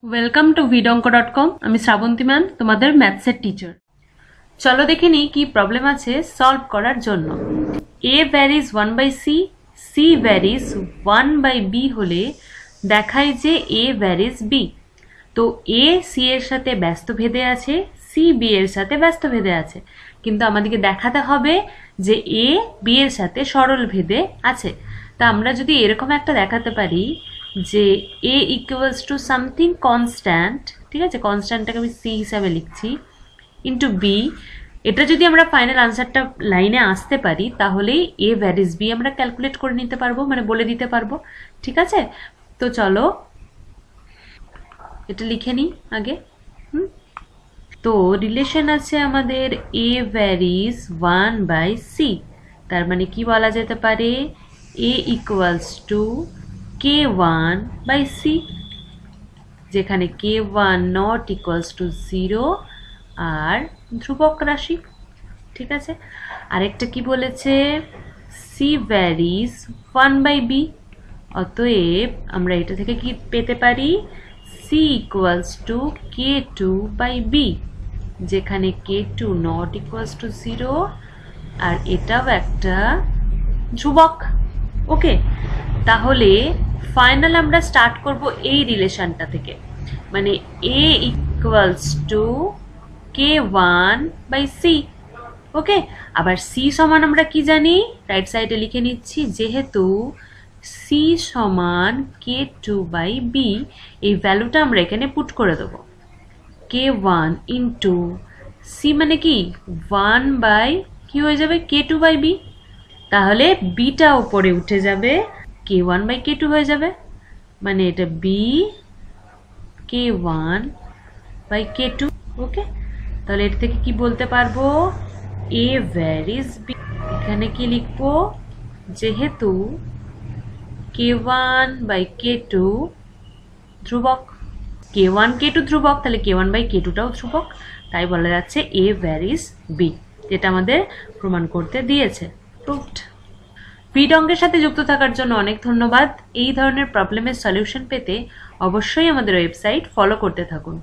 Welcome to vidonko.com। আমি Srabanti ma'am, তোমাদের ম্যাথসের teacher. চলো দেখে নিই কি প্রবলেম আছে সলভ করার জন্য। a varies 1/c, c varies 1/b হলে দেখায় যে a ভ্যারিজ b। তো a c এর সাথে ব্যস্ত ভেদে আছে, c b এর সাথে ব্যস্ত ভেদে আছে, কিন্তু আমাদেরকে দেখাতে হবে যে a b এর সাথে সরল ভেদে আছে। তা আমরা যদি এরকম একটা দেখাতে পারি যে a equals to something constant, ঠিক আছে, কনস্ট্যান্টটাকে আমি c হিসাবে লিখছি, ইন্টু বি, এটা যদি আমরা ফাইনাল আনসারটা লাইনে আসতে পারি তাহলেই a ভ্যারিজ b আমরা ক্যালকুলেট করে নিতে পারবো, মানে বলে দিতে পারবো। ঠিক আছে, তো চলো এটা লিখে নিই আগে। তো রিলেশন আছে আমাদের a ভ্যারিজ 1/c, তার মানে কি বলা যেতে পারে a ইকুয়ালস টু k1/c, যেখানে k1 নট ইকুয়ালস টু 0 আর ধ্রুবক রাশি। ঠিক আছে, আরেকটা কি বলেছে c ভ্যারিজ 1/b, অতএব আমরা এটা থেকে কি পেতে পারি c ইকুয়ালস টু k2/b, যেখানে k2 নট ইকুয়ালস টু 0 আর এটাও একটা ধ্রুবক। ওকে, তাহলে ফাইনাল আমরা স্টার্ট করব এই রিলেশনটা থেকে, মানে a ইকুয়ালস টু k1/c। ওকে, আবার c সমান আমরা কি জানি, রাইট সাইডে লিখে নিচ্ছি, যেহেতু c সমান k2/b, এই ভ্যালুটা আমরা এখানে পুট করে দেব। k1 ইন্টু c মানে কি 1 কি হয়ে যাবে k2/b, তাহলে বিটা উপরে উঠে যাবে, k1/k2 হয়ে যাবে, মানে এটা b k1/k2। ওকে, তাহলে এর থেকে কি বলতে পারবো a ভ্যারিজ b। এখানে কি লিখবো, যেহেতু k1/k2 ধ্রুবক, k1k2 ধ্রুবক, তাহলে k1/k2টাও ধ্রুবক, তাই বলা যাচ্ছে a ভ্যারিজ b, যেটা আমাদের প্রমাণ করতে দিয়েছে। প্রুভড। ভিডঙ্কের সাথে যুক্ত থাকার জন্য অনেক ধন্যবাদ। এই ধরনের প্রবলেমের সলিউশন পেতে অবশ্যই আমাদের ওয়েবসাইট ফলো করতে থাকুন।